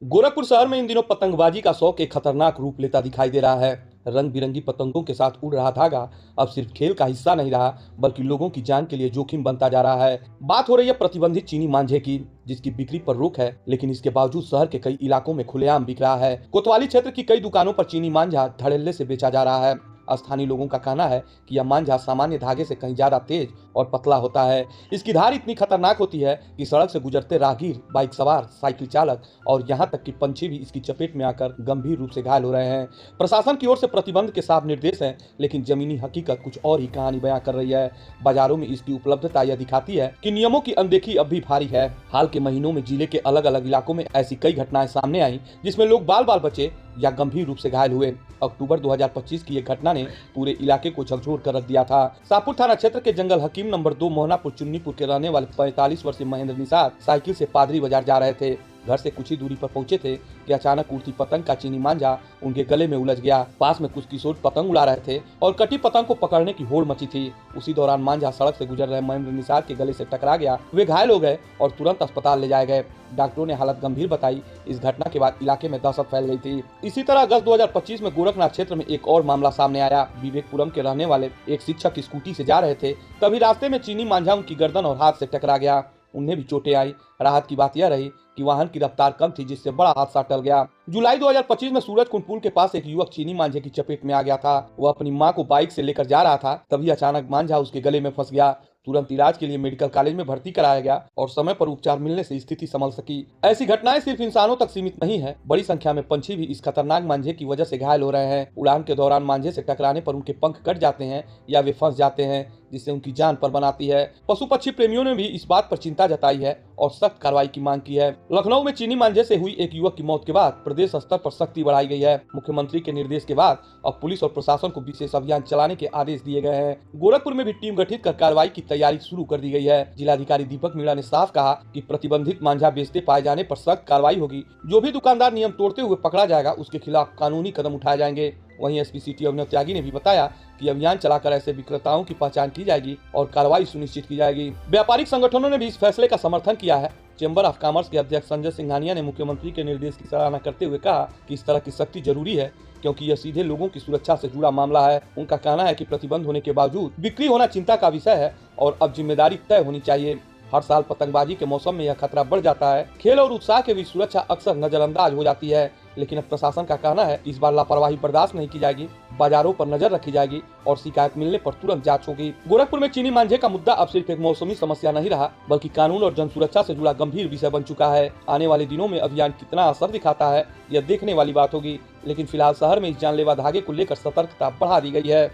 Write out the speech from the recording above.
गोरखपुर शहर में इन दिनों पतंगबाजी का शौक एक खतरनाक रूप लेता दिखाई दे रहा है। रंग बिरंगी पतंगों के साथ उड़ रहा धागा अब सिर्फ खेल का हिस्सा नहीं रहा, बल्कि लोगों की जान के लिए जोखिम बनता जा रहा है। बात हो रही है प्रतिबंधित चीनी मांझे की, जिसकी बिक्री पर रोक है, लेकिन इसके बावजूद शहर के कई इलाकों में खुलेआम बिक रहा है। कोतवाली क्षेत्र की कई दुकानों पर चीनी मांझा धड़ल्ले से बेचा जा रहा है। स्थानीय लोगों का कहना है कि यह मांझा सामान्य धागे से कहीं ज्यादा तेज और पतला होता है। इसकी धार इतनी खतरनाक होती है कि सड़क से गुजरते राहगीर, बाइक सवार, साइकिल चालक और यहां तक कि पंछी भी इसकी चपेट में आकर गंभीर रूप से घायल हो रहे हैं। प्रशासन की ओर से प्रतिबंध के साफ निर्देश हैं, लेकिन जमीनी हकीकत कुछ और ही कहानी बयां कर रही है। बाजारों में इसकी उपलब्धता यह दिखाती है कि नियमों की अनदेखी अब भी भारी है। हाल के महीनों में जिले के अलग अलग इलाकों में ऐसी कई घटनाएं सामने आई, जिसमें लोग बाल बाल बचे या गंभीर रूप से घायल हुए। अक्टूबर 2025 की एक घटना ने पूरे इलाके को झकझोर कर रख दिया था। शाहपुर थाना क्षेत्र के जंगल हकीम नंबर 2 मोहनापुर चुन्नीपुर के रहने वाले 45 वर्षीय महेंद्र निषाद साइकिल से पादरी बाजार जा रहे थे। घर से कुछ ही दूरी पर पहुंचे थे कि अचानक उड़ती पतंग का चीनी मांझा उनके गले में उलझ गया। पास में कुछ किशोर पतंग उड़ा रहे थे और कटी पतंग को पकड़ने की होड़ मची थी। उसी दौरान मांझा सड़क से गुजर रहे महेंद्र निषाद के गले से टकरा गया। वे घायल हो गए और तुरंत अस्पताल ले जाए गए। डॉक्टरों ने हालत गंभीर बताई। इस घटना के बाद इलाके में दहशत फैल गई थी। इसी तरह अगस्त 2025 में गोरखनाथ क्षेत्र में एक और मामला सामने आया। विवेकपुरम के रहने वाले एक शिक्षक स्कूटी से जा रहे थे, तभी रास्ते में चीनी मांझा उनकी गर्दन और हाथ से टकरा गया। उन्हें भी चोटें आई। राहत की बात यह रही कि वाहन की रफ्तार कम थी, जिससे बड़ा हादसा टल गया। जुलाई 2025 में सूरजकुंड पुल के पास एक युवक चीनी मांझे की चपेट में आ गया था। वह अपनी मां को बाइक से लेकर जा रहा था, तभी अचानक मांझा उसके गले में फंस गया। तुरंत इलाज के लिए मेडिकल कॉलेज में भर्ती कराया गया और समय पर उपचार मिलने से स्थिति संभल सकी। ऐसी घटनाएं सिर्फ इंसानों तक सीमित नहीं है, बड़ी संख्या में पंछी भी इस खतरनाक मांझे की वजह से घायल हो रहे हैं। उड़ान के दौरान मांझे से टकराने पर उनके पंख कट जाते हैं या वे फंस जाते हैं, जिससे उनकी जान पर बनाती है। पशु पक्षी प्रेमियों ने भी इस बात पर चिंता जताई है और सख्त कार्रवाई की मांग की है। लखनऊ में चीनी मांझे से हुई एक युवक की मौत के बाद प्रदेश स्तर पर सख्ती बढ़ाई गई है। मुख्यमंत्री के निर्देश के बाद अब पुलिस और प्रशासन को विशेष अभियान चलाने के आदेश दिए गए हैं। गोरखपुर में भी टीम गठित कर कार्रवाई की तैयारी शुरू कर दी गई है। जिलाधिकारी दीपक मीणा ने साफ कहा कि प्रतिबंधित मांझा बेचते पाए जाने पर सख्त कार्रवाई होगी। जो भी दुकानदार नियम तोड़ते हुए पकड़ा जाएगा, उसके खिलाफ कानूनी कदम उठाए जाएंगे। वहीं एसपी सिटी अभिनव त्यागी ने भी बताया कि अभियान चलाकर ऐसे विक्रेताओं की पहचान की जाएगी और कार्रवाई सुनिश्चित की जाएगी। व्यापारिक संगठनों ने भी इस फैसले का समर्थन किया है। चेंबर ऑफ कॉमर्स के अध्यक्ष संजय सिंघानिया ने मुख्यमंत्री के निर्देश की सराहना करते हुए कहा कि इस तरह की सख्ती जरूरी है, क्योंकि यह सीधे लोगों की सुरक्षा से जुड़ा मामला है। उनका कहना है कि प्रतिबंध होने के बावजूद बिक्री होना चिंता का विषय है और अब जिम्मेदारी तय होनी चाहिए। हर साल पतंगबाजी के मौसम में यह खतरा बढ़ जाता है। खेल और उत्साह के बीच सुरक्षा अक्सर नजरअंदाज हो जाती है, लेकिन अब प्रशासन का कहना है इस बार लापरवाही बर्दाश्त नहीं की जाएगी। बाजारों पर नजर रखी जाएगी और शिकायत मिलने पर तुरंत जांच होगी। गोरखपुर में चीनी मांझे का मुद्दा अब सिर्फ एक मौसमी समस्या नहीं रहा, बल्कि कानून और जन सुरक्षा से जुड़ा गंभीर विषय बन चुका है। आने वाले दिनों में अभियान कितना असर दिखाता है, यह देखने वाली बात होगी, लेकिन फिलहाल शहर में इस जानलेवा धागे को लेकर सतर्कता बढ़ा दी गई है।